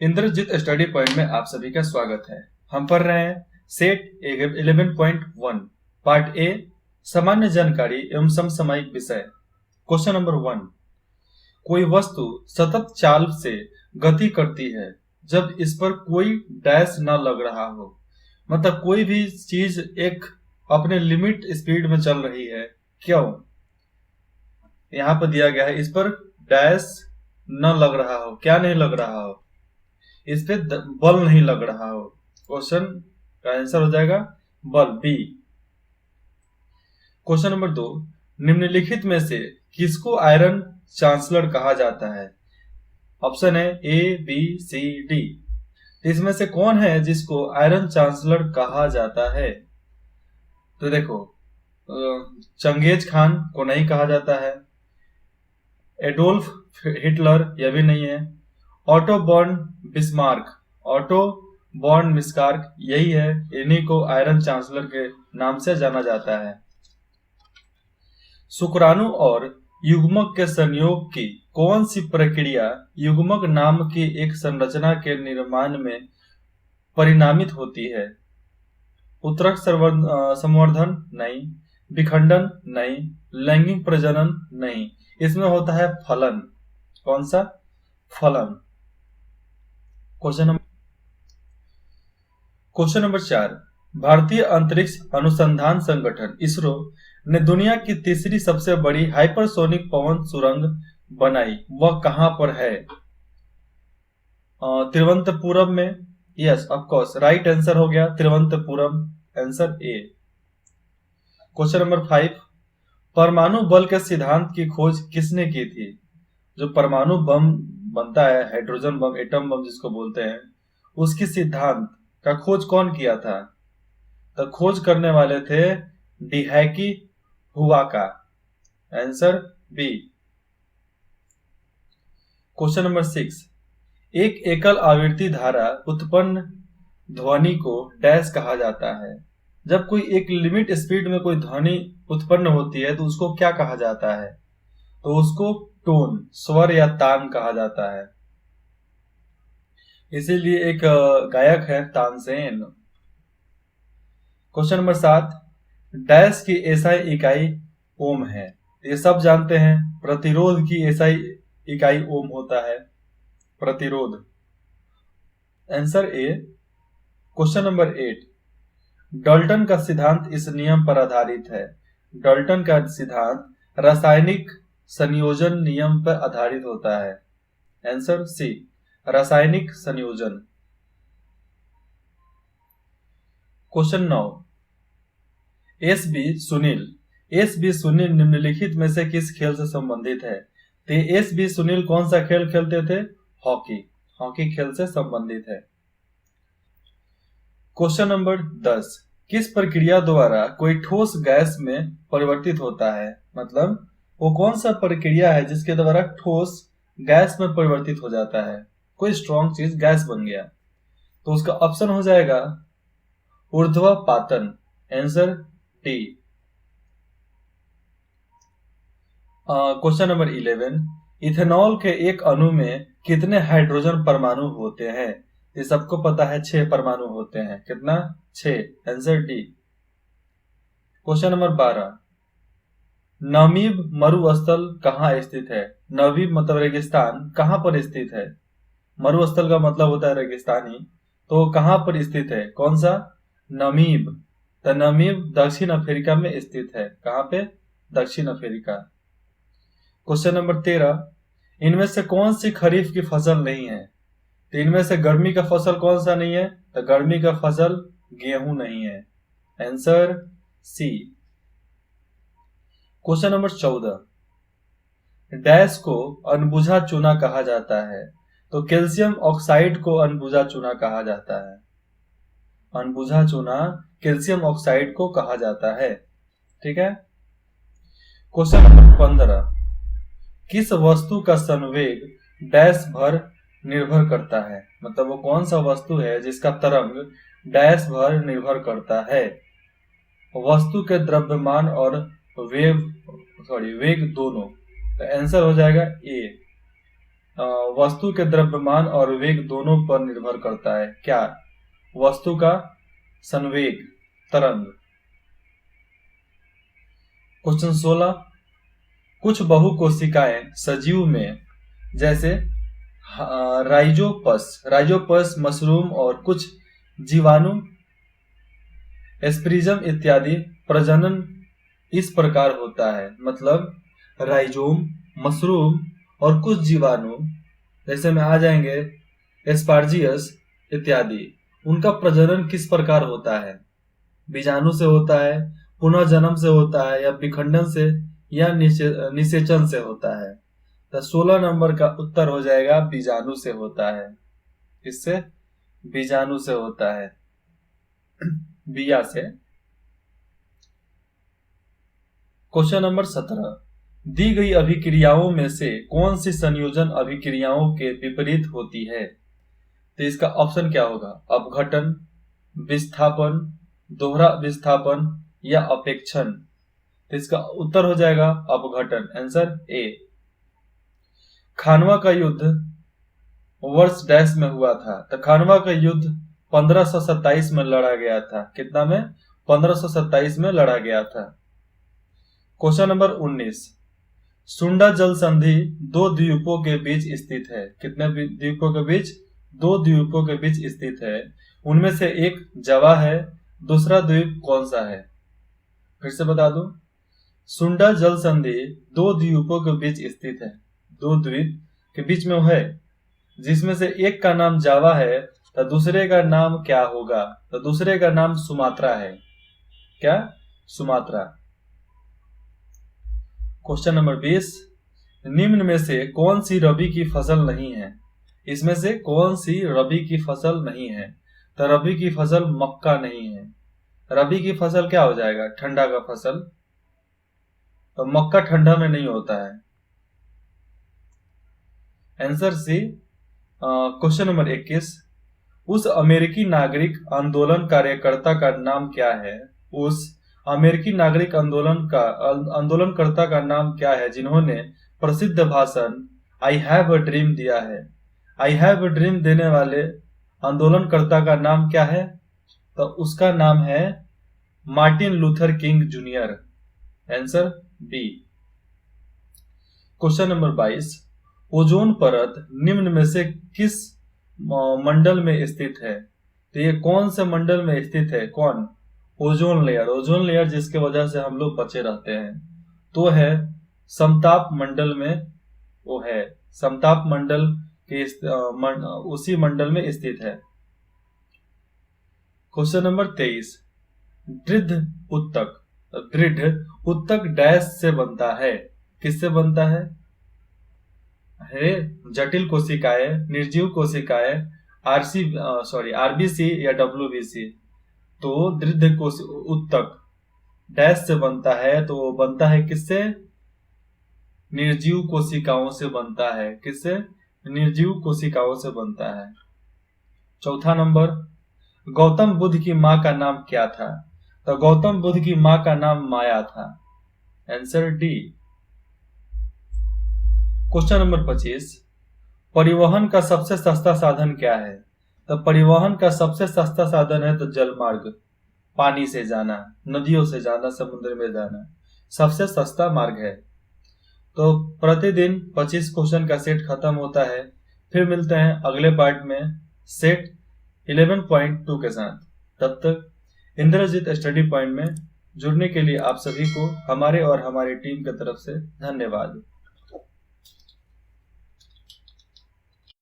Indrajit study point में आप सभी का स्वागत है। हम पढ़ रहे हैं सेट 11.1 पार्ट ए सामान्य जानकारी एवं समसामयिक विषय। क्वेश्चन नंबर 1, कोई वस्तु सतत चाल से गति करती है जब इस पर कोई डैश न लग रहा हो। मतलब कोई भी चीज एक अपने लिमिट स्पीड में चल रही है, क्यों? यहाँ पर दिया गया है इस पर डैश न लग रहा हो। क्या नहीं लग रहा हो? इस पे बल नहीं लग रहा हो। क्वेश्चन का आंसर हो जाएगा बल, बी। क्वेश्चन नंबर 2, निम्नलिखित में से किसको आयरन चांसलर कहा जाता है? ऑप्शन है ए, बी, सी, डी। इसमें से कौन है जिसको आयरन चांसलर कहा जाता है? तो देखो, चंगेज खान को नहीं कहा जाता है, एडोल्फ हिटलर यह भी नहीं है, ऑटो बॉन बिस्मार्क, ऑटो बॉन बिस्मार्क यही है। इन्हीं को आयरन चांसलर के नाम से जाना जाता है। शुक्राणु और युग्मक के संयोग की कौन सी प्रक्रिया युग्मक नाम की एक संरचना के निर्माण में परिणामित होती है? उत्तरक संवर्धन नहीं, विखंडन नहीं, लैंगिक प्रजनन नहीं। इसमें होता है फलन। कौन सा? फलन। क्वेश्चन नंबर 4, भारतीय अंतरिक्ष अनुसंधान संगठन इसरो ने दुनिया की तीसरी सबसे बड़ी हाइपरसोनिक पवन सुरंग बनाई, वह कहां पर है? तिरुवनंतपुरम में। Yes, of course, right answer हो गया Thiruvananthapuram, answer A. Question number 5, परमाणु बल के सिद्धांत की खोज किसने की थी? जो परमाणु बम बनता है, हाइड्रोजन बम, एटम बम जिसको बोलते हैं, उसकी सिद्धांत का खोज कौन किया था? तो खोज करने वाले थे डिहैकी हुआका, आंसर बी। क्वेश्चन नंबर 6, एक एकल आवृत्ति धारा उत्पन्न ध्वनि को डैश कहा जाता है। जब कोई एक लिमिट स्पीड में कोई ध्वनि उत्पन्न होती है तो उसको क्या कहा जाता है? तो उसको टोन, स्वर या तान कहा जाता है। इसीलिए एक गायक है तानसेन। क्वेश्चन नंबर 7, डैश की एसआई इकाई ओम है। ये सब जानते हैं, प्रतिरोध की एसआई इकाई ओम होता है, प्रतिरोध, answer A. Question number 8, Dalton का सिद्धांत इस नियम पर आधारित है। डाल्टन का सिद्धांत रासायनिक संयोजन नियम पर आधारित होता है, आंसर सी, रासायनिक संयोजन। क्वेश्चन 9, एस बी सुनील निम्नलिखित में से किस खेल से संबंधित है? तो एस बी सुनील कौन सा खेल खेलते थे? हॉकी खेल से संबंधित है। क्वेश्चन नंबर 10, किस प्रक्रिया द्वारा कोई ठोस गैस में परिवर्तित होता है? मतलब वो कौन सा प्रक्रिया है जिसके द्वारा ठोस गैस में परिवर्तित हो जाता है? कोई स्ट्रॉन्ग चीज गैस बन गया, तो उसका ऑप्शन हो जाएगा ऊर्ध्वपातन, answer D. Question number 11, ethanol के एक अणु में कितने हाइड्रोजन परमाणु होते हैं? ये सबको पता है, 6 परमाणु होते हैं। कितना? 6, आंसर डी। क्वेश्चन नंबर 12, नमीब मरुस्थल कहाँ स्थित है? नमीब मतलब रेगिस्तान, कहाँ पर स्थित है? मरुस्थल का मतलब होता है रेगिस्तानी, तो कहाँ पर स्थित है? कौन सा? नमीब। तो नमीब दक्षिण अफ्रीका में स्थित है। कहाँ पे? दक्षिण अफ्रीका। क्वेश्चन नंबर 13, इनमें से कौन सी खरीफ की फसल नहीं है? तो इनमें से गर्मी का फसल कौन सा नहीं है? तो गर्मी का फसल गेहूं नहीं है, answer C. Question number 14, dash को अनबुझा चूना कहा जाता है। तो कैल्शियम ऑक्साइड को अनबुझा चूना कहा जाता है। अनबुझा चूना कैल्शियम ऑक्साइड को कहा जाता है। ठीक है। क्वेश्चन नंबर 15, किस वस्तु का संवेग डैश भर निर्भर करता है? मतलब वो कौन सा वस्तु है जिसका तरंग डैश भर निर्भर करता है? वस्तु के द्रव्यमान और वेग दोनों। तो आंसर हो जाएगा ए, वस्तु के द्रव्यमान और वेग दोनों पर निर्भर करता है। क्या? वस्तु का संवेग, तरंग। क्वेश्चन 16, कुछ बहुकोशिकाएं सजीव में जैसे राइजोपस, मशरूम और कुछ जीवाणु, एस्परिजम इत्यादि प्रजनन इस प्रकार होता है। मतलब राइजोम, मशरूम और कुछ जीवाणु जैसे में आ जाएंगे एस्पार्जियस इत्यादि, उनका प्रजनन किस प्रकार होता है? बीजाणु से होता है, पुनः जन्म से होता है, या विखंडन से, या निषेचन से होता है? तो 16 नंबर का उत्तर हो जाएगा बीजाणु से होता है। किससे? बीजाणु से होता है, बिया से। क्वेश्चन नंबर 17, दी गई अभिक्रियाओं में से कौन सी संयोजन अभिक्रियाओं के विपरीत होती है? तो इसका ऑप्शन क्या होगा? अपघटन, विस्थापन, दोहरा विस्थापन या अपेक्षण? तो इसका उत्तर हो जाएगा अपघटन, आंसर ए। खानवा का युद्ध वर्ष डैश में हुआ था? तो खानवा का युद्ध 1527 में लड़ा गया था। कितना में? 1527 में लड़ा गया था। क्वेश्चन नंबर 19, सुंडा जल संधि दो द्वीपों के बीच स्थित है। कितने द्वीपों के बीच? दो द्वीपों के बीच स्थित है। उनमें से एक जावा है, दूसरा द्वीप कौन सा है? फिर से बता दूं, सुंडा जल संधि दो द्वीपों के बीच स्थित है, दो द्वीप के बीच में है, जिसमें से एक का नाम जावा है, तो दूसरे का नाम क्या होगा? तो दूसरे का नाम सुमात्रा है। क्या? सुमात्रा। क्वेश्चन नंबर 20, निम्न में से कौन सी रबी की फसल नहीं है? इसमें से कौन सी रबी की फसल नहीं है? तो रबी की फसल मक्का नहीं है। रबी की फसल क्या हो जाएगा? ठंडा का फसल। तो मक्का ठंडा में नहीं होता है, आंसर सी। क्वेश्चन नंबर 21, उस अमेरिकी नागरिक आंदोलन कार्यकर्ता का नाम क्या है? उस अमेरिकी नागरिक आंदोलनकर्ता का नाम क्या है जिन्होंने प्रसिद्ध भाषण आई हैव अ ड्रीम दिया है? आई हैव अ ड्रीम देने वाले आंदोलनकर्ता का नाम क्या है? तो उसका नाम है Martin Luther King Junior, answer B. Question number 22, ozone परत निम्न में से किस मंडल में स्थित है? तो ये कौन से मंडल में स्थित है? कौन? Ozone layer. ओजोन लेयर जिसके वजह से हम लोग बचे रहते हैं, तो है समताप मंडल में, वो है समताप मंडल के उसी मंडल में स्थित है। क्वेश्चन नंबर 23, दृढ़ उत्तक डैश से बनता है? किससे बनता है? जटिल कोशिकाएं, निर्जीव कोशिकाएं, आरबीसी या डब्ल्यूबीसी। तो दृढ़ उत्तक डैश से बनता है, तो वो बनता है किससे? निर्जीव कोशिकाओं से बनता है। किससे? निर्जीव कोशिकाओं से बनता है। चौथा नंबर, गौतम बुद्ध की मां का नाम क्या था? तो गौतम बुद्ध की मां का नाम माया था, आंसर डी। क्वेश्चन नंबर 25, परिवहन का सबसे सस्ता साधन क्या है? तो परिवहन का सबसे सस्ता साधन है तो जलमार्ग, पानी से जाना, नदियों से जाना, समुद्र में जाना सबसे सस्ता मार्ग है। तो प्रतिदिन 25 क्वेश्चन का सेट खत्म होता है। फिर मिलते हैं अगले पार्ट में सेट 11.2 के साथ। तब तक इंद्रजीत स्टडी पॉइंट में जुड़ने के लिए आप सभी को हमारे और हमारी टीम की तरफ से धन्यवाद।